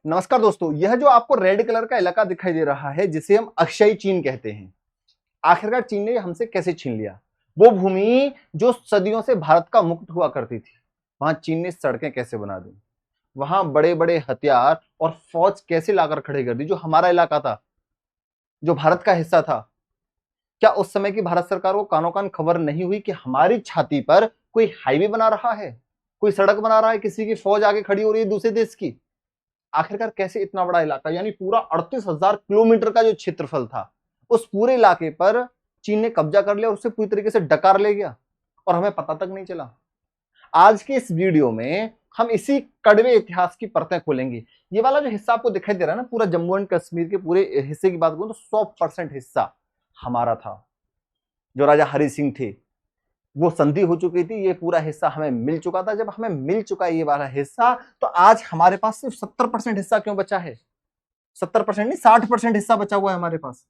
नमस्कार दोस्तों, यह जो आपको रेड कलर का इलाका दिखाई दे रहा है जिसे हम अक्षय चीन कहते हैं, आखिरकार चीन ने हमसे कैसे छीन लिया। वो भूमि जो सदियों से भारत का मुक्त हुआ करती थी, वहां चीन ने सड़कें कैसे बना दी, वहां बड़े बड़े हथियार और फौज कैसे लाकर खड़े कर दी। जो हमारा इलाका था, जो भारत का हिस्सा था, क्या उस समय की भारत सरकार को कानो कान खबर नहीं हुई कि हमारी छाती पर कोई हाईवे बना रहा है, कोई सड़क बना रहा है, किसी की फौज आगे खड़ी हो रही है दूसरे देश की। आखिरकार कैसे इतना बड़ा इलाका, यानी पूरा 38,000 किलोमीटर का जो क्षेत्रफल था, उस पूरे इलाके पर चीन ने कब्जा कर लिया और उसे पूरी तरीके से डकार ले गया और हमें पता तक नहीं चला। आज के इस वीडियो में हम इसी कड़वे इतिहास की परतें खोलेंगे। ये वाला जो हिस्सा आपको दिखाई दे रहा है ना, पूरा जम्मू एंड कश्मीर के पूरे हिस्से की बात करूं तो 100% हिस्सा हमारा था। जो राजा हरि सिंह थे, वो संधि हो चुकी थी, ये पूरा हिस्सा हमें मिल चुका था। जब हमें मिल चुका है ये वाला हिस्सा, तो आज हमारे पास सिर्फ 70% हिस्सा क्यों बचा है? 70% नहीं, 60% हिस्सा बचा हुआ है हमारे पास।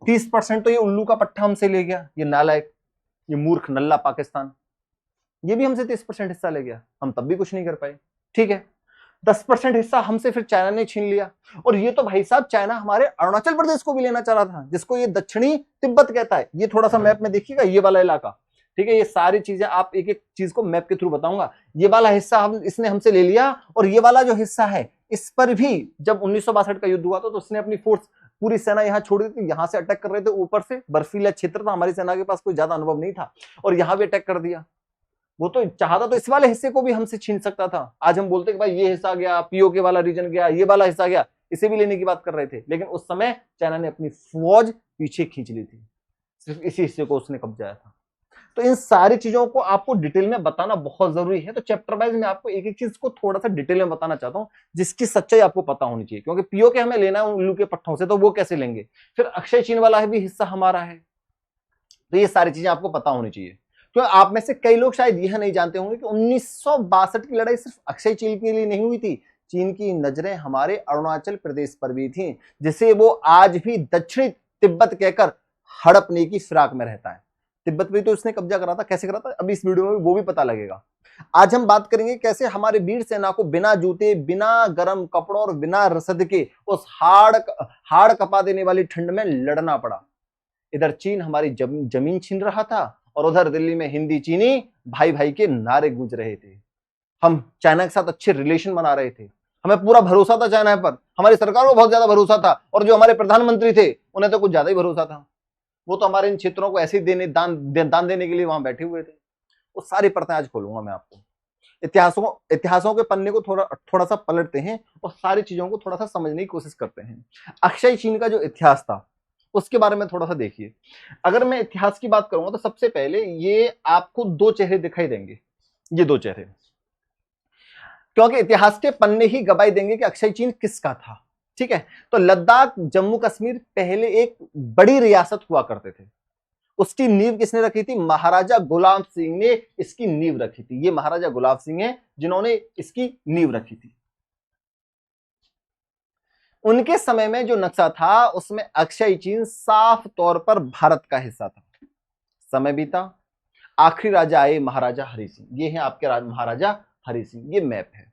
30% तो ये उल्लू का पट्टा हमसे ले गया, ये नालायक, ये मूर्ख नल्ला पाकिस्तान, ये भी हमसे 30% हिस्सा ले गया। हम तब भी कुछ नहीं कर पाए। ठीक है, 10% हिस्सा हमसे फिर चाइना ने छीन लिया। और ये तो भाई साहब चाइना हमारे अरुणाचल प्रदेश को भी लेना चाह रहा था, जिसको ये दक्षिणी तिब्बत कहता है। ये थोड़ा सा मैप में देखिएगा, ये वाला इलाका, ठीक है। ये सारी चीजें आप एक एक चीज को मैप के थ्रू बताऊंगा। ये वाला हिस्सा हम इसने हमसे ले लिया, और ये वाला जो हिस्सा है, इस पर भी जब 1962 का युद्ध हुआ था तो उसने अपनी फोर्स, पूरी सेना यहां छोड़ दी थी। यहां से अटैक कर रहे थे, ऊपर से बर्फीला क्षेत्र था, हमारी सेना के पास कोई ज्यादा अनुभव नहीं था, और यहां भी अटैक कर दिया। वो तो चाहता तो इस वाले हिस्से को भी हमसे छीन सकता था। आज हम बोलते कि भाई ये हिस्सा गया, पीओके वाला रीजन गया, ये वाला हिस्सा गया, इसे भी लेने की बात कर रहे थे। लेकिन उस समय चाइना ने अपनी फौज पीछे खींच ली थी, सिर्फ इसी हिस्से को उसने कब्जाया था। तो इन सारी चीजों को आपको डिटेल में बताना बहुत जरूरी है। तो चैप्टर वाइज मैं आपको एक एक चीज को थोड़ा सा डिटेल में बताना चाहता हूं, जिसकी सच्चाई आपको पता होनी चाहिए। क्योंकि पीओके हमें लेना है उल्लू के पट्टों से, तो वो कैसे लेंगे? फिर अक्षय चीन वाला भी हिस्सा हमारा है। तो ये सारी चीजें आपको पता होनी चाहिए। तो आप में से कई लोग शायद यह नहीं जानते होंगे कि 1962 की लड़ाई सिर्फ अक्षय चीन के लिए नहीं हुई थी। चीन की नजरें हमारे अरुणाचल प्रदेश पर भी थी, जिसे वो आज भी दक्षिणी तिब्बत कहकर हड़पने की फिराक में रहता है। तिब्बत भी तो उसने कब्जा करा था, कैसे करा था अभी इस वीडियो में वो भी पता लगेगा। आज हम बात करेंगे कैसे हमारे वीर सेना को बिना जूते, बिना गर्म कपड़ों और बिना रसद के उस हाड़ कपा देने वाली ठंड में लड़ना पड़ा। इधर चीन हमारी जमीन छीन रहा था, और उधर दिल्ली में हिंदी चीनी भाई भाई के नारे गूंज रहे थे। हम चाइना के साथ अच्छे रिलेशन बना रहे थे, हमें पूरा भरोसा था चाइना पर, हमारी सरकार को बहुत ज्यादा भरोसा था, और जो हमारे प्रधानमंत्री थे उन्हें तो कुछ ज्यादा ही भरोसा था। वो तो हमारे इन क्षेत्रों को ऐसे ही दान देने के लिए वहां बैठे हुए थे। वो सारी परतें आज खोलूंगा मैं आपको। इतिहासों के पन्ने को थोड़ा सा पलटते हैं और सारी चीजों को थोड़ा सा समझने की कोशिश करते हैं। अक्षय चीन का जो इतिहास था उसके बारे में थोड़ा सा देखिए। अगर मैं इतिहास की बात करूंगा तो सबसे पहले ये आपको दो चेहरे दिखाई देंगे, ये दो चेहरे, क्योंकि इतिहास के पन्ने ही गवाही देंगे कि अक्षय चीन किसका था। ठीक है, तो लद्दाख, जम्मू कश्मीर पहले एक बड़ी रियासत हुआ करते थे। उसकी नींव किसने रखी थी? महाराजा गुलाम सिंह ने इसकी नींव रखी थी। ये महाराजा गुलाम सिंह है जिन्होंने इसकी नींव रखी थी। उनके समय में जो नक्शा था उसमें अक्षय चीन साफ तौर पर भारत का हिस्सा था। समय बीता, आखिरी राजा आए महाराजा हरि सिंह। ये है आपके महाराजा हरि सिंह, ये मैप है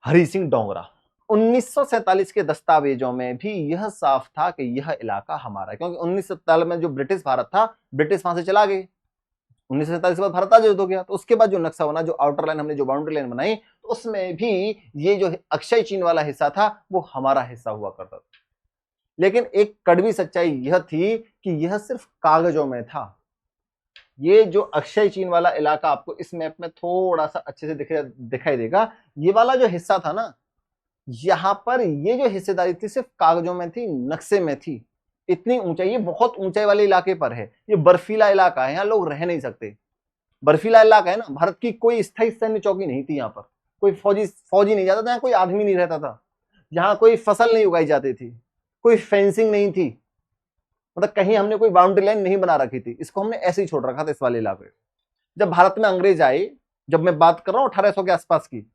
हरि सिंह डोंगरा। 1947 के दस्तावेजों में भी यह साफ था कि यह इलाका हमारा है, क्योंकि 1947 में जो ब्रिटिश भारत था, ब्रिटिश वहां से चला गए। 1947 के बाद भारत आजाद हो गया, तो उसके बाद जो नक्शा बना, जो आउटर लाइन हमने जो बाउंड्री लाइन बनाई, तो उसमें भी ये जो अक्षय चीन वाला हिस्सा था वो हमारा हिस्सा हुआ करता था। लेकिन एक कड़वी सच्चाई यह थी कि यह सिर्फ कागजों में था। ये जो अक्षय चीन वाला इलाका आपको इस मैप में थोड़ा सा अच्छे से दिखाई देगा, ये वाला जो हिस्सा था ना, यहां पर ये जो हिस्सेदारी थी सिर्फ कागजों में थी, नक्शे में थी। इतनी ऊंचाई, ये बहुत ऊंचाई वाले इलाके पर है, ये बर्फीला इलाका है, यहाँ लोग रह नहीं सकते। बर्फीला इलाका है ना, भारत की कोई स्थायी सैन्य चौकी नहीं थी यहाँ पर, कोई फौजी नहीं जाता था, यहाँ कोई आदमी नहीं रहता था, यहाँ कोई फसल नहीं उगाई जाती थी, कोई फेंसिंग नहीं थी, मतलब कहीं हमने कोई बाउंड्री लाइन नहीं बना रखी थी। इसको हमने ऐसे ही छोड़ रखा था इस वाले इलाके। जब भारत में अंग्रेज आए, जब मैं बात कर रहा हूँ 1800 के आसपास की,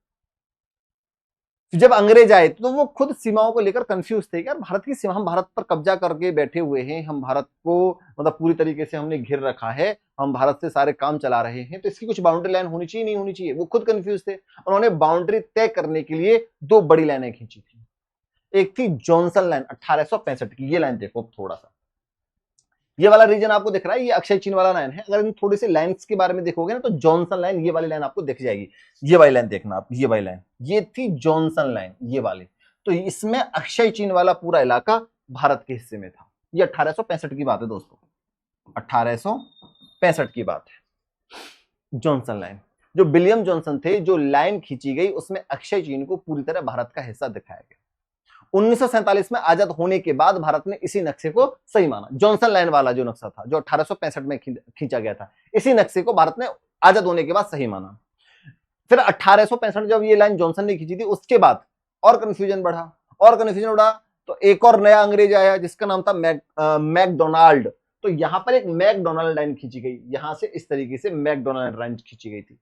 तो जब अंग्रेज आए तो वो खुद सीमाओं को लेकर कंफ्यूज थे कि यार भारत की सीमा, हम भारत पर कब्जा करके बैठे हुए हैं, हम भारत को मतलब पूरी तरीके से हमने घेर रखा है, हम भारत से सारे काम चला रहे हैं, तो इसकी कुछ बाउंड्री लाइन होनी चाहिए नहीं होनी चाहिए। वो खुद कंफ्यूज थे। उन्होंने बाउंड्री तय करने के लिए दो बड़ी लाइनें खींची थी। एक थी जॉनसन लाइन 1865 की, ये लाइन देखो थोड़ा सा, ये वाला रीजन आपको दिख रहा है, ये अक्षय चीन वाला लाइन है। अगर इन थोड़ी सी लाइंस के बारे में देखोगे ना तो जॉनसन लाइन, ये वाली लाइन आपको दिख जाएगी। ये वाली लाइन देखना आप, ये वाली लाइन, ये थी जॉनसन लाइन, ये वाली। तो इसमें अक्षय चीन वाला पूरा इलाका भारत के हिस्से में था। ये 1865 की बात है दोस्तों, 1865 की बात है। जॉनसन लाइन, जो विलियम जॉनसन थे, जो लाइन खींची गई उसमें अक्षय चीन को पूरी तरह भारत का हिस्सा दिखाया गया। 1947 में आजाद होने के बाद भारत ने इसी नक्शे को सही माना। जॉनसन लाइन वाला जो नक्शा था, जो 1865 में खींचा गया था, इसी नक्शे को भारत ने आजाद होने के बाद सही माना। फिर 1865 जब ये लाइन जॉनसन ने खींची थी, उसके बाद और कंफ्यूजन बढ़ा, तो एक और नया अंग्रेज आया जिसका नाम था मैकडोनाल्ड। तो यहां पर एक मैकडोनाल्ड लाइन खींची गई, यहां से इस तरीके से मैकडोनाल्ड लाइन खींची गई थी।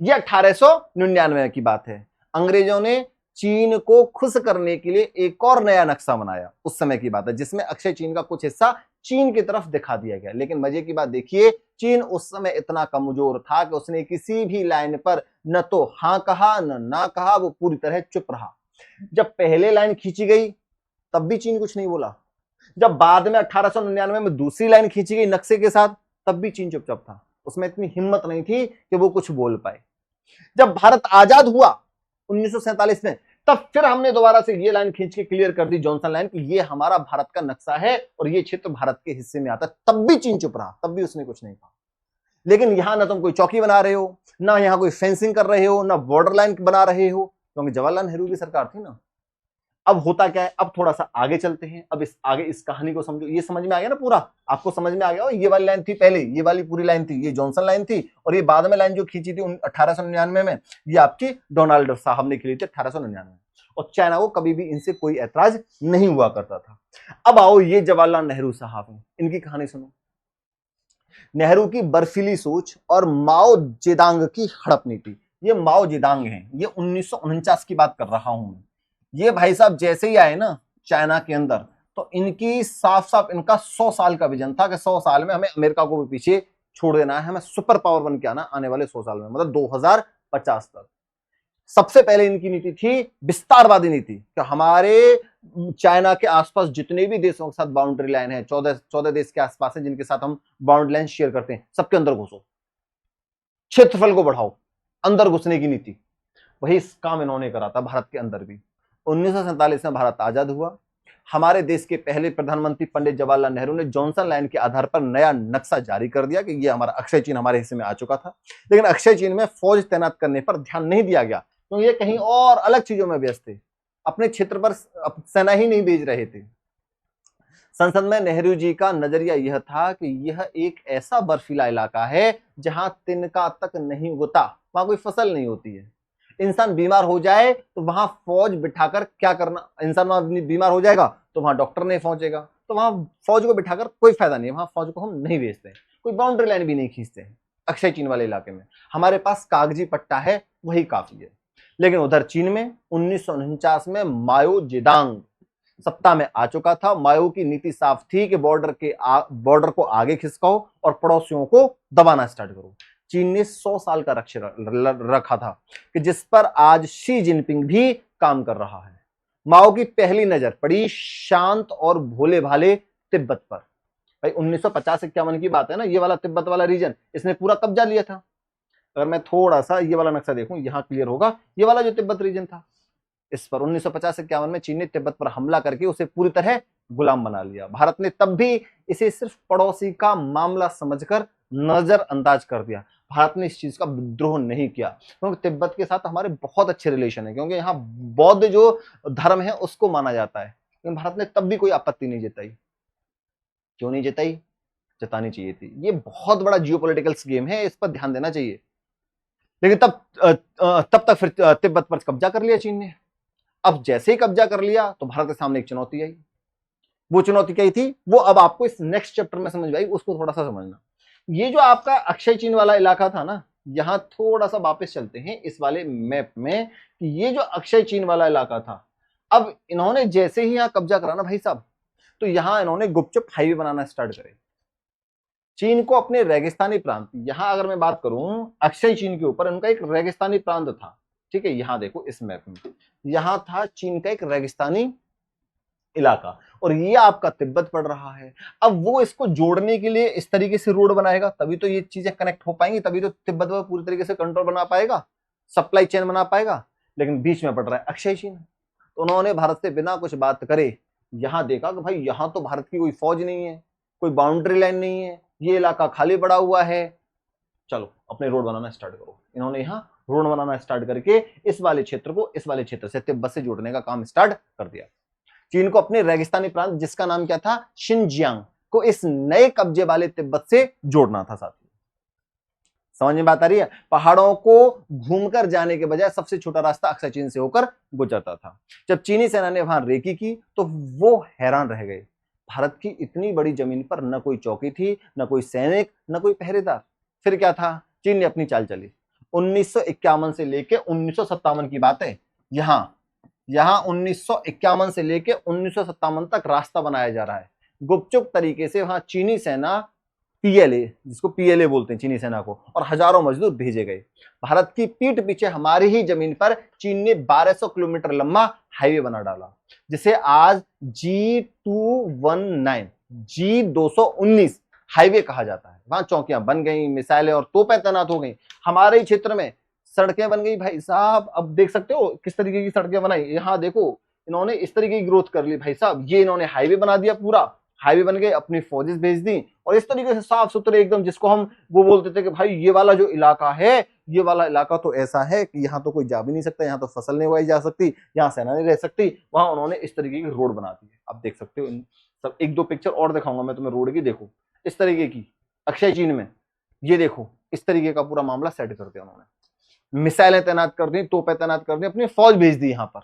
यह 1899 की बात है। अंग्रेजों ने चीन को खुश करने के लिए एक और नया नक्शा बनाया, उस समय की बात है, जिसमें अक्षय चीन का कुछ हिस्सा चीन की तरफ दिखा दिया गया। लेकिन मजे की बात देखिए, चीन उस समय इतना कमजोर था कि उसने किसी भी लाइन पर न तो हां कहा न ना कहा, वो पूरी तरह चुप रहा। जब पहले लाइन खींची गई तब भी चीन कुछ नहीं बोला। जब बाद में 1899 में दूसरी लाइन खींची गई नक्शे के साथ, तब भी चीन चुपचाप था। उसमें इतनी हिम्मत नहीं थी कि वो कुछ बोल पाए। जब भारत आजाद हुआ 1947 में, तब फिर हमने दोबारा से ये लाइन खींच के क्लियर कर दी, जॉनसन लाइन, कि ये हमारा भारत का नक्शा है और ये क्षेत्र भारत के हिस्से में आता है। तब भी चीन चुप रहा, तब भी उसने कुछ नहीं कहा। लेकिन यहां ना तुम कोई चौकी बना रहे हो, ना यहां कोई फेंसिंग कर रहे हो, ना बॉर्डर लाइन बना रहे हो, क्योंकि जवाहरलाल नेहरू की सरकार थी ना। अब होता क्या है, अब थोड़ा सा आगे चलते हैं। अब आगे इस कहानी को समझो। ये समझ में आ गया ना पूरा, आपको समझ में आ गया। ये वाली लाइन थी पहले, ये वाली पूरी लाइन थी, ये जॉनसन लाइन थी, और ये बाद में लाइन जो खींची थी 1899 में, ये आपकी डोनाल्ड साहब ने खींची थी 1899 में। और चाइना को कभी भी इनसे कोई ऐतराज नहीं हुआ करता था। अब आओ, ये जवाहरलाल नेहरू साहब हैं, इनकी कहानी सुनो। नेहरू की बर्फीली सोच और माओ जेदांग की हड़प नीति। ये माओ जेदांग हैं, ये 1949 की बात कर रहा हूं मैं। ये भाई साहब जैसे ही आए ना चाइना के अंदर, तो इनकी साफ साफ इनका 100 साल का विजन था कि 100 साल में हमें अमेरिका को भी पीछे छोड़ देना है, हमें सुपर पावर बन के आना आने वाले 100 साल में, मतलब 2050 तक। सबसे पहले इनकी नीति थी विस्तारवादी नीति, कि हमारे चाइना के आसपास जितने भी देशों के साथ बाउंड्री लाइन है, 14 देश के आसपास है जिनके साथ हम बाउंड्री लाइन शेयर करते हैं, सबके अंदर घुसो, क्षेत्रफल को बढ़ाओ, अंदर घुसने की नीति। वही काम इन्होंने करा था भारत के अंदर भी। 1947 में भारत आजाद हुआ। हमारे देश के पहले प्रधानमंत्री पंडित जवाहरलाल नेहरू ने जॉनसन लाइन के आधार पर नया नक्शा जारी कर दिया कि ये हमारा अक्षय चीन हमारे हिस्से में आ चुका था। लेकिन अक्षय चीन में फौज तैनात करने पर ध्यान नहीं दिया गया, क्योंकि ये कहीं और अलग चीजों में व्यस्त थे, अपने क्षेत्र पर सेना ही नहीं भेज रहे थे। संसद में नेहरू जी का नजरिया यह था कि यह एक ऐसा बर्फीला इलाका है जहां तिनका तक नहीं उगता, वहां कोई फसल नहीं होती है। इंसान बीमार हो जाए तो वहां फौज बिठाकर क्या करना, इंसान वहां बीमार हो जाएगा तो वहां डॉक्टर नहीं पहुंचेगा, तो वहां फौज को बिठाकर कोई फायदा नहीं है, वहां फौज को हम नहीं भेजते, कोई बाउंड्री लाइन भी नहीं खींचते हैं। अक्षय चीन वाले इलाके में हमारे पास कागजी पट्टा है, वही काफी है। लेकिन उधर चीन में 1949 में माओ जेदांग सत्ता में आ चुका था। माओ की नीति साफ थी कि बॉर्डर को आगे खिसकाओ और पड़ोसियों को दबाना स्टार्ट करो। चीन ने 100 साल का लक्ष्य रखा था कि जिस पर आज शी जिनपिंग भी काम कर रहा है। माओ की पहली नजर पड़ी शांत और भोले भाले तिब्बत पर। भाई 1950-51 की बात है ना, ये वाला तिब्बत वाला रीजन इसने पूरा कब्जा लिया था। अगर मैं थोड़ा सा ये वाला नक्शा देखूं, यहां क्लियर होगा, ये वाला जो तिब्बत रीजन था, इस पर 1950-51 में चीन ने तिब्बत पर हमला करके उसे पूरी तरह गुलाम बना लिया। भारत ने तब भी इसे सिर्फ पड़ोसी का मामला समझकर नजरअंदाज कर दिया। भारत ने इस चीज का विद्रोह नहीं किया, क्योंकि तिब्बत के साथ हमारे बहुत अच्छे रिलेशन है, क्योंकि यहाँ बौद्ध जो धर्म है उसको माना जाता है। लेकिन भारत ने तब भी कोई आपत्ति नहीं जताई। क्यों नहीं जताई? जतानी चाहिए थी। ये बहुत बड़ा जियोपॉलिटिकल गेम है, इस पर ध्यान देना चाहिए। लेकिन तब तक फिर तिब्बत पर कब्जा कर लिया चीन ने। अब जैसे ही कब्जा कर लिया तो भारत के सामने एक चुनौती आई। वो चुनौती क्या थी, वो अब आपको इस नेक्स्ट चैप्टर में समझ आई, उसको थोड़ा सा समझना। ये जो आपका अक्षय चीन वाला इलाका था ना, यहां थोड़ा सा वापस चलते हैं इस वाले मैप में कि ये जो अक्षय चीन वाला इलाका था, अब इन्होंने जैसे ही यहां कब्जा करा ना भाई साहब, तो यहां इन्होंने गुपचुप हाईवे बनाना स्टार्ट करे। चीन को अपने रेगिस्तानी प्रांत, यहां अगर मैं बात करूं अक्षय चीन के ऊपर, उनका एक रेगिस्तानी प्रांत था, ठीक है, यहां देखो इस मैप में, यहां था चीन का एक रेगिस्तानी इलाका, और ये आपका तिब्बत पड़ रहा है। अब वो इसको जोड़ने के लिए इस तरीके से रोड बनाएगा, तभी तो ये चीजें कनेक्ट हो पाएंगी, तभी तो तिब्बत में पूरी तरीके से कंट्रोल बना पाएगा, सप्लाई चेन बना पाएगा। लेकिन बीच में पड़ रहा है अक्षय चीन, तो उन्होंने भारत से बिना कुछ बात करे यहां देखा कि भाई यहां तो भारत की कोई फौज नहीं है, कोई बाउंड्री लाइन नहीं है, ये इलाका खाली पड़ा हुआ है, चलो अपने रोड बनाना स्टार्ट करो। इन्होंने यहाँ रोड बनाना स्टार्ट करके इस वाले क्षेत्र को इस वाले क्षेत्र से तिब्बत से जोड़ने का काम स्टार्ट कर दिया। चीन को अपने रेगिस्तानी प्रांत, जिसका नाम क्या था, शिनजियांग, को इस नए कब्जे वाले तिब्बत से जोड़ना था साथियों। समझ में बात आ रही है? पहाड़ों को घूमकर जाने के बजाय सबसे छोटा रास्ता अक्षय चीन से होकर गुजरता था। जब चीनी सेना ने वहां रेकी की तो वो हैरान रह गए, भारत की इतनी बड़ी जमीन पर न कोई चौकी थी, न कोई सैनिक, न कोई पहरेदार, फिर क्या था? चीन ने अपनी चाल चली। 1951 से लेके 1957 की बात है, यहां 1951 से लेके 1957 तक रास्ता बनाया जा रहा है गुपचुप तरीके से। वहां चीनी सेना पीएलए, जिसको पीएलए बोलते हैं चीनी सेना को, और हजारों मजदूर भेजे गए। भारत की पीठ पीछे हमारी ही जमीन पर चीन ने 1200 किलोमीटर लंबा हाईवे बना डाला, जिसे आज G219 G219 हाईवे कहा जाता है। वहां चौकियां बन गई, मिसाइलें और तोपें तैनात हो गई, हमारे ही क्षेत्र में सड़कें बन गई भाई साहब। अब देख सकते हो किस तरीके की सड़कें बनाई, यहां देखो इन्होंने इस तरीके की ग्रोथ कर ली भाई साहब, ये इन्होंने हाईवे बना दिया, पूरा हाईवे बन गए, अपनी फौजें भेज दी, और इस तरीके से साफ सुथरे एकदम, जिसको हम वो बोलते थे कि भाई ये वाला जो इलाका है, ये वाला इलाका तो ऐसा है कि यहाँ तो कोई जा भी नहीं सकता, यहाँ तो फसल नहीं उगाई जा सकती, यहाँ सेना नहीं रह सकती, वहां उन्होंने इस तरीके की रोड बना दी है। आप देख सकते हो, सब एक दो पिक्चर और दिखाऊंगा मैं तुम्हें रोड की, देखो इस तरीके की अक्षय चीन में, ये देखो इस तरीके का पूरा मामला सेट कर दिया उन्होंने, मिसाइलें तैनात कर दी, तोपें तैनात कर दी, अपनी फौज भेज दी यहाँ पर।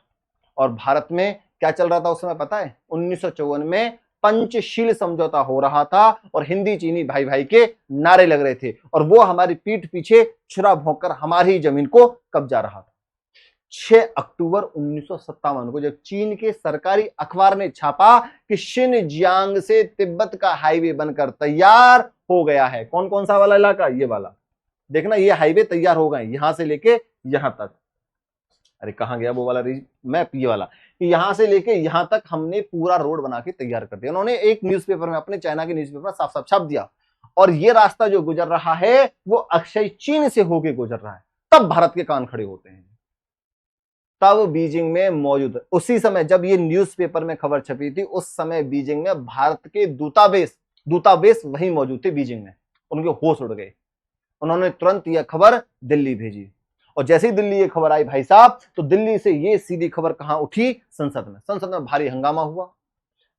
और भारत में क्या चल रहा था उस समय पता है? 1954 में पंचशील समझौता हो रहा था, और हिंदी चीनी भाई भाई के नारे लग रहे थे, और वो हमारी पीठ पीछे छुरा भोंककर हमारी जमीन को कब्जा रहा था। 6 अक्टूबर 1957 को जब चीन के सरकारी अखबार ने छापा कि शिनजियांग से तिब्बत का हाईवे बनकर तैयार हो गया है। कौन कौन सा वाला इलाका? ये वाला देखना, ये हाईवे तैयार हो गए यहां से लेके यहां तक। अरे कहां गया वो वाला मैप, ये वाला, कि यहां से लेके यहां तक हमने पूरा रोड बना के तैयार कर दिया। उन्होंने एक न्यूज़पेपर में, अपने चाइना के न्यूज़पेपर में साफ साफ छाप दिया, और ये रास्ता जो गुजर रहा है वो अक्षय चीन से होके गुजर रहा है। तब भारत के कान खड़े होते हैं, तब बीजिंग में मौजूद, उसी समय जब ये न्यूज़पेपर में खबर छपी थी, उस समय बीजिंग में भारत के दूतावास वहीं मौजूद थे बीजिंग में। उनके होश उड़ गए, उन्होंने तुरंत यह खबर दिल्ली भेजी, और जैसे ही दिल्ली ये खबर आई भाई साहब, तो दिल्ली से ये सीधी खबर कहां उठी? संसद में भारी हंगामा हुआ,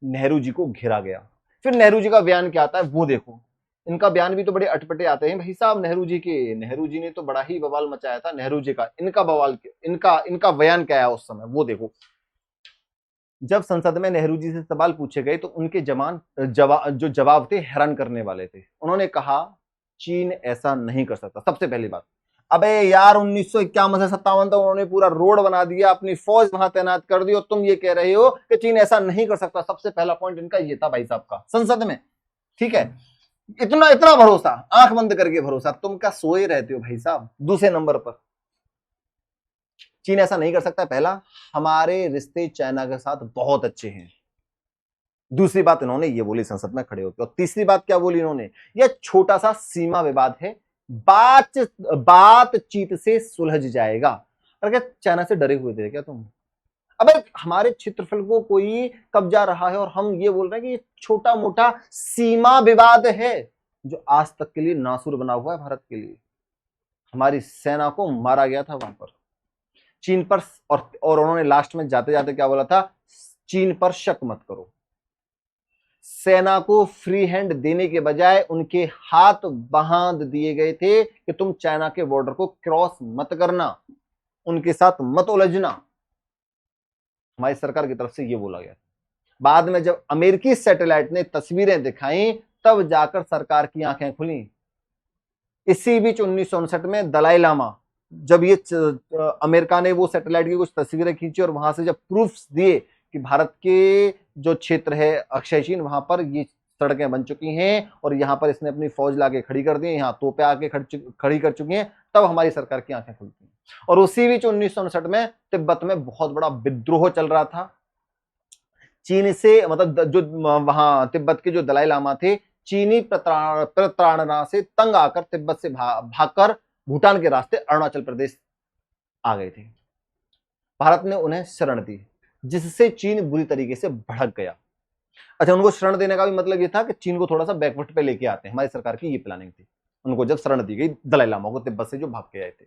नेहरू जी को घेरा गया। फिर नेहरू जी का बयान क्या आता है वो देखो, इनका बयान भी तो बड़े अटपटे आते हैं भाई साहब नेहरू जी के। नेहरू जी ने तो बड़ा ही बवाल मचाया था नेहरू जी का, इनका बवाल, इनका बयान क्या है उस समय वो देखो। जब संसद में नेहरू जी से सवाल पूछे गए तो उनके जो जवाब थे हैरान करने वाले थे। उन्होंने कहा चीन ऐसा नहीं कर सकता। सबसे पहली बात, अबे यार 1951 से 57 तक उन्होंने पूरा रोड बना दिया, अपनी फौज वहां तैनात कर दी, और तुम ये कह रहे हो कि चीन ऐसा नहीं कर सकता। सबसे पहला पॉइंट इनका ये था भाई साहब का संसद में, ठीक है, इतना इतना भरोसा, आंख बंद करके भरोसा, तुम क्या सोए रहते हो भाई साहब। दूसरे नंबर पर, चीन ऐसा नहीं कर सकता। पहला, हमारे रिश्ते चाइना के साथ बहुत अच्छे हैं। दूसरी बात इन्होंने ये बोली संसद में खड़े होकर। और तीसरी बात क्या बोली इन्होंने? यह छोटा सा सीमा विवाद है, बातचीत से सुलझ जाएगा। और क्या चाइना से डरे हुए थे क्या तुम? अबे हमारे क्षेत्रफल को कोई कब्जा रहा है और हम ये बोल रहे हैं कि ये छोटा मोटा सीमा विवाद है जो आज तक के लिए नासूर बना हुआ है भारत के लिए। हमारी सेना को मारा गया था वहां पर चीन पर, और उन्होंने लास्ट में जाते जाते क्या बोला था? चीन पर शक मत करो। सेना को फ्री हैंड देने के बजाय उनके हाथ बांध दिए गए थे कि तुम चाइना के बॉर्डर को क्रॉस मत करना, उनके साथ मत उलझना। हमारी सरकार की तरफ से यह बोला गया। बाद में जब अमेरिकी सैटेलाइट ने तस्वीरें दिखाई तब जाकर सरकार की आंखें खुली। इसी बीच 1959 में दलाई लामा, जब ये अमेरिका ने वो सैटेलाइट की कुछ तस्वीरें खींची और वहां से जब प्रूफ्स दिए कि भारत के जो क्षेत्र है अक्षय चीन, वहां पर ये सड़कें बन चुकी हैं और यहाँ पर इसने अपनी फौज लाके खड़ी कर दी है, यहाँ तोपे आके खड़ी कर चुकी हैं, तब हमारी सरकार की आंखें खुलती हैं। और उसी बीच 1959 में तिब्बत में बहुत बड़ा विद्रोह चल रहा था चीन से, मतलब जो वहां तिब्बत के जो दलाई लामा थे, चीनी प्रताड़ना से तंग आकर तिब्बत से भागकर भूटान के रास्ते अरुणाचल प्रदेश आ गए थे। भारत ने उन्हें शरण दी, जिससे चीन बुरी तरीके से भड़क गया। अच्छा, उनको शरण देने का भी मतलब ये था कि चीन को थोड़ा सा बैकवर्ड पे लेके आते हैं, हमारी सरकार की ये प्लानिंग थी। उनको जब शरण दी गई दलाई लामा को, तिब्बत से जो भाग के आए थे,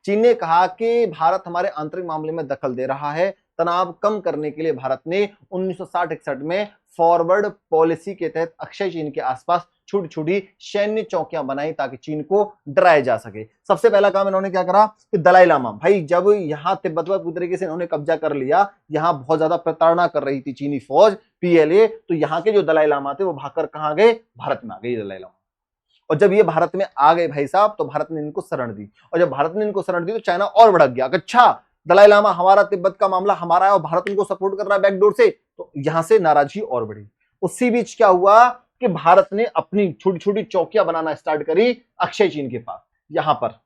चीन ने कहा कि भारत हमारे आंतरिक मामले में दखल दे रहा है। तनाव कम करने के लिए भारत ने 1960-61 में फॉरवर्ड पॉलिसी के तहत अक्षय चीन के आसपास छोटी छोटी सैन्य चौकियां बनाई ताकि चीन को डराया जा सके। सबसे पहला काम इन्होंने क्या करा कि दलाई लामा भाई, जब यहाँ तिब्बत पर पूरी तरीके से इन्होंने कब्जा कर लिया, यहाँ बहुत ज्यादा प्रताड़ना कर रही थी चीनी फौज PLA, तो यहाँ के जो दलाई लामा थे वो भागकर कहाँ गए, भारत में आ गए दलाई लामा। और जब ये भारत में आ गए भाई साहब, तो भारत ने इनको शरण दी, और जब भारत ने इनको शरण दी तो चाइना और भड़क गया। अच्छा, दलाई लामा हमारा, तिब्बत का मामला हमारा है और भारत उनको सपोर्ट कर रहा है बैकडोर से, तो यहां से नाराजगी और बढ़ी। उसी बीच क्या हुआ कि भारत ने अपनी छोटी छोटी चौकियां बनाना स्टार्ट करी अक्षय चीन के पास, यहां पर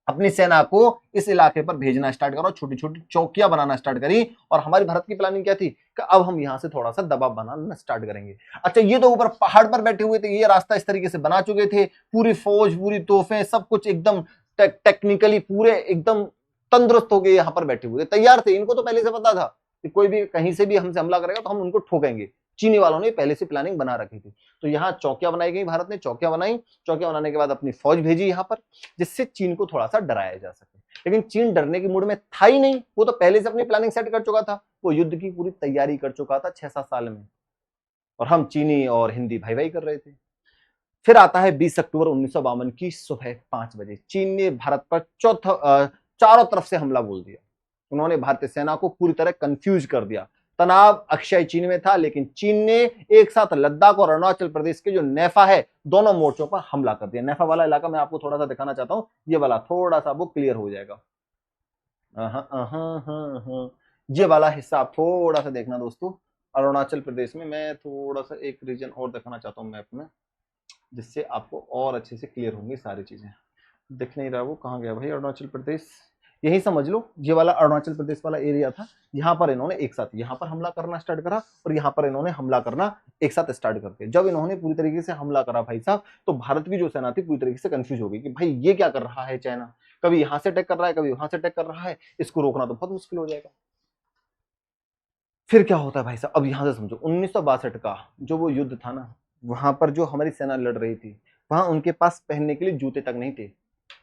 अपनी सेना को इस इलाके पर भेजना स्टार्ट करो, छोटी छोटी चौकियां बनाना स्टार्ट करी। और हमारी भारत की प्लानिंग क्या थी कि अब हम यहां से थोड़ा सा दबाव बनाना स्टार्ट करेंगे। अच्छा, ये तो ऊपर पहाड़ पर बैठे हुए थे, ये रास्ता इस तरीके से बना चुके थे, पूरी फौज, पूरी तोहफें, सब कुछ एकदम टेक्निकली पूरे एकदम तंदुरुस्त हो गए, यहां पर बैठे हुए तैयार थे। इनको तो पहले से पता था कि कोई भी कहीं से भी हमसे हमला करेगा तो हम उनको ठोकेंगे। चीनी वालों ने पहले से प्लानिंग बना रखी थी। तो यहाँ चौकियां बनाई गई, भारत ने चौकियां बनाई, चौकियां बनाने के बाद अपनी फौज भेजी यहाँ पर, जिससे चीन को थोड़ा सा डराया जा सके। लेकिन चीन डरने के मूड में था ही नहीं, वो तो पहले से अपनी प्लानिंग सेट कर चुका था, वो युद्ध की पूरी तैयारी कर चुका था 6-7 साल में, और हम चीनी और हिंदी भाई भाई कर रहे थे। फिर आता है 20 अक्टूबर 1952 की सुबह 5 बजे, चीन ने भारत पर चारों तरफ से हमला बोल दिया। उन्होंने भारतीय सेना को पूरी तरह कंफ्यूज कर दिया। तनाव अक्षय चीन में था, लेकिन चीन ने एक साथ लद्दाख और अरुणाचल प्रदेश के जो नैफा है, दोनों मोर्चों पर हमला कर दिया। नैफा वाला इलाका मैं आपको थोड़ा सा दिखाना चाहता हूं, ये वाला थोड़ा सा वो क्लियर हो जाएगा। ये वाला हिस्सा आप थोड़ा सा देखना दोस्तों, अरुणाचल प्रदेश में। मैं थोड़ा सा एक रीजन और दिखाना चाहता हूँ मैप में, जिससे आपको और अच्छे से क्लियर होंगी सारी चीजें। दिख नहीं रहा, वो कहाँ गया भाई अरुणाचल प्रदेश, यही समझ लो, ये वाला अरुणाचल प्रदेश वाला एरिया था। यहाँ पर इन्होंने एक साथ यहाँ पर हमला करना स्टार्ट करा, और यहाँ पर इन्होंने हमला करना एक साथ स्टार्ट करके, जब इन्होंने पूरी तरीके से हमला करा भाई साहब, तो भारत की जो सेना थी पूरी तरीके से कंफ्यूज हो गई कि भाई ये क्या कर रहा है, चाइना कभी यहाँ से अटैक कर रहा है, कभी वहां से अटैक कर रहा है, इसको रोकना तो बहुत मुश्किल हो जाएगा। फिर क्या होता है भाई साहब, अब यहां से समझो 1962 का जो वो युद्ध था ना, वहां पर जो हमारी सेना लड़ रही थी, वहां उनके पास पहनने के लिए जूते तक नहीं थे,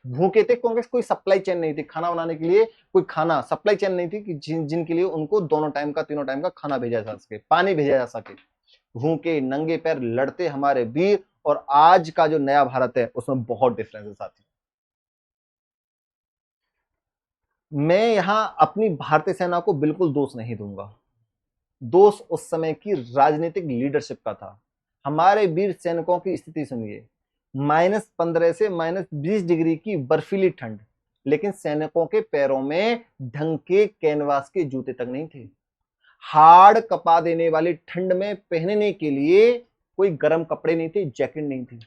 भूखे थे, क्योंकि कोई सप्लाई चेन नहीं थी, खाना बनाने के लिए कोई खाना सप्लाई चेन नहीं थी कि जिनके लिए उनको दोनों टाइम का, तीनों टाइम का खाना भेजा जा सके, पानी भेजा जा सके। भूखे नंगे पैर लड़ते हमारे वीर, और आज का जो नया भारत है उसमें बहुत डिफरेंस है साथी। मैं यहां अपनी भारतीय सेना को बिल्कुल दोष नहीं दूंगा, दोष उस समय की राजनीतिक लीडरशिप का था। हमारे वीर सैनिकों की स्थिति सुनिए, -15 से -20 डिग्री की बर्फीली ठंड, लेकिन सैनिकों के पैरों में ढंग के कैनवास के जूते तक नहीं थे। हाड़ कपा देने वाली ठंड में पहनने के लिए कोई गर्म कपड़े नहीं थे, जैकेट नहीं थी।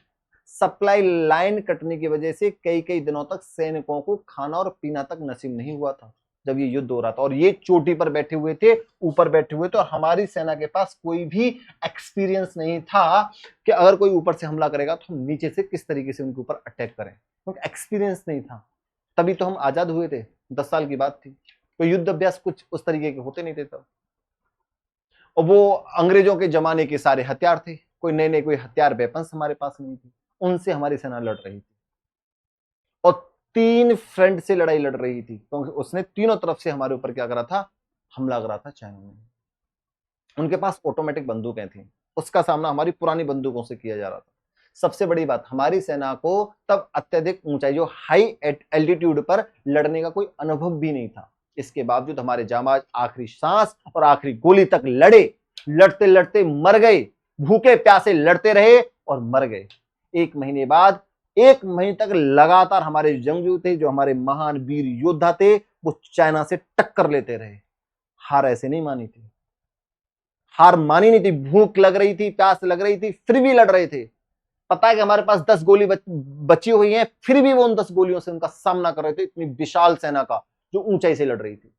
सप्लाई लाइन कटने की वजह से कई कई दिनों तक सैनिकों को खाना और पीना तक नसीब नहीं हुआ था जब ये युद्ध हो रहा था, और ये चोटी पर बैठे हुए थे, ऊपर बैठे हुए थे, और हमारी सेना के पास कोई भी एक्सपीरियंस नहीं था कि अगर कोई ऊपर से हमला करेगा तो हम नीचे से किस तरीके से उनके ऊपर अटैक करें, क्योंकि एक्सपीरियंस नहीं था। तभी तो हम आजाद हुए थे, 10 साल की बात थी, तो युद्ध अभ्यास कुछ उस तरीके के होते नहीं थे तब। और वो अंग्रेजों के जमाने के सारे हथियार थे, कोई नए नए कोई हथियार वेपन्स हमारे पास नहीं थे, उनसे हमारी सेना लड़ रही थी, और 3 फ्रंट से लड़ाई लड़ रही थी, क्योंकि उसने तीनों तरफ से हमारे ऊपर क्या करा था, हमला करा था चाइना ने। उनके पास ऑटोमेटिक बंदूकें थी, उसका सामना हमारी पुरानी बंदूकों से किया जा रहा था। सबसे बड़ी बात, हमारी सेना को तब अत्यधिक ऊंचाई, जो हाई एल्टीट्यूड पर लड़ने का कोई अनुभव भी नहीं था। इसके बावजूद हमारे जांबाज आखिरी सांस और आखिरी गोली तक लड़े, लड़ते लड़ते मर गए, भूखे प्यासे लड़ते रहे और मर गए। 1 महीने बाद 1 महीने तक लगातार हमारे जंगजू थे, जो हमारे महान वीर योद्धा थे, वो चाइना से टक्कर लेते रहे। हार ऐसे नहीं मानी थी, हार मानी नहीं थी। भूख लग रही थी, प्यास लग रही थी, फिर भी लड़ रहे थे। पता है कि हमारे पास 10 गोली बची हुई है, फिर भी वो उन 10 गोलियों से उनका सामना कर रहे थे। इतनी विशाल सेना का जो ऊंचाई से लड़ रही थी।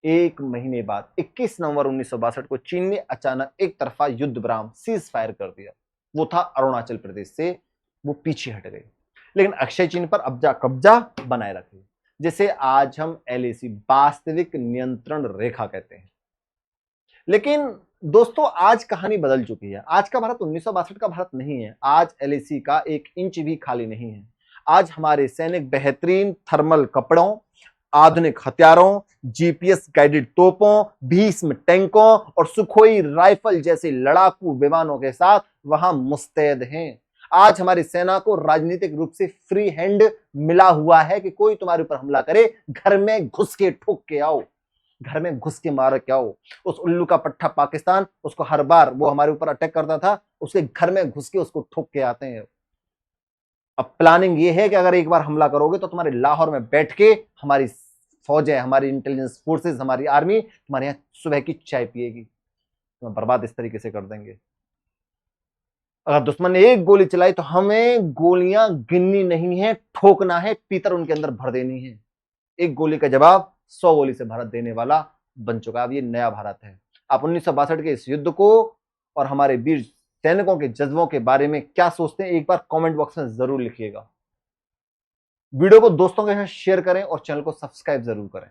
1 महीने बाद 21 नवंबर 1962 को चीन ने अचानक एक तरफा युद्ध विराम सीज फायर कर दिया। वो था अरुणाचल प्रदेश से, वो पीछे हट गए, लेकिन अक्षय चीन पर अब्जा कब्जा बनाए रखे, जिसे आज हम LAC वास्तविक नियंत्रण रेखा कहते हैं। लेकिन दोस्तों, आज कहानी बदल चुकी है। आज का भारत 1962 का भारत नहीं है। आज LAC का 1 इंच भी खाली नहीं है। आज हमारे सैनिक बेहतरीन थर्मल कपड़ों, आधुनिक हथियारों, GPS गाइडेड तोपों, भीष्म टैंकों और सुखोई राइफल जैसे लड़ाकू विमानों के साथ वहां मुस्तैद हैं। आज हमारी सेना को राजनीतिक रूप से फ्री हैंड मिला हुआ है कि कोई तुम्हारे ऊपर हमला करे, घर में घुस के ठोक के आओ, घर में घुस के मार के आओ। उस उल्लू का पट्टा पाकिस्तान, उसको हर बार वो हमारे ऊपर अटैक करता था, उसके घर में घुस के उसको ठोक के आते हैं। अब प्लानिंग ये है कि अगर एक बार हमला करोगे तो तुम्हारे लाहौर में बैठ के हमारी फौजें, हमारी इंटेलिजेंस फोर्सेस, हमारी आर्मी तुम्हारे यहां सुबह की चाय पिएगी, तुम्हें बर्बाद इस तरीके से कर देंगे। अगर दुश्मन ने एक गोली चलाई तो हमें गोलियां गिननी नहीं है, ठोकना है, पीतर उनके अंदर भर देनी है। एक गोली का जवाब 100 गोली से भारत देने वाला बन चुका है। अब ये नया भारत है। आप 1962 के इस युद्ध को और हमारे वीर सैनिकों के जज्बों के बारे में क्या सोचते हैं, एक बार कमेंट बॉक्स में जरूर लिखिएगा। वीडियो को दोस्तों के साथ शेयर करें और चैनल को सब्सक्राइब जरूर करें।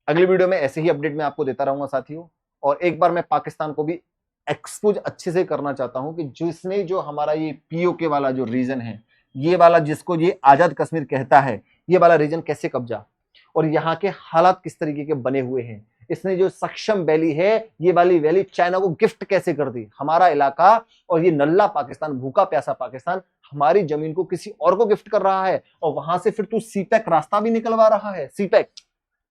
अगली वीडियो में ऐसे ही अपडेट मैं आपको देता रहूंगा साथियों। और एक बार मैं पाकिस्तान को भी एक्सपोज अच्छे से करना चाहता हूं कि जिसने जो हमारा ये POK वाला जो रीजन है, ये वाला जिसको ये आजाद कश्मीर कहता है, ये वाला रीजन कैसे कब्जा और यहाँ के हालात किस तरीके के बने हुए हैं। इसने जो सक्षम वैली है, ये वाली वैली चाइना को गिफ्ट कैसे कर दी। हमारा इलाका और ये नल्ला पाकिस्तान, भूखा प्यासा पाकिस्तान हमारी जमीन को किसी और को गिफ्ट कर रहा है। और वहां से फिर तू सीपैक रास्ता भी निकलवा रहा है। सीपैक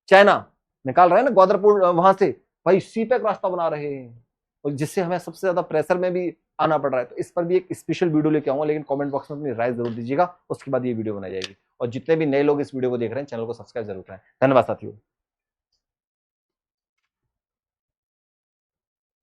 चाइना निकाल रहा है ना, ग्वादरपुर वहां से भाई सीपैक रास्ता बना रहे हैं, और जिससे हमें सबसे ज्यादा प्रेशर में भी आना पड़ रहा है। तो इस पर भी एक स्पेशल वीडियो लेके आऊंगा, लेकिन कमेंट बॉक्स में अपनी राय जरूर दीजिएगा, उसके बाद ये वीडियो बनाई जाएगी। और जितने भी नए लोग इस वीडियो को देख रहे हैं, चैनल को सब्सक्राइब जरूर करें। धन्यवाद साथियों।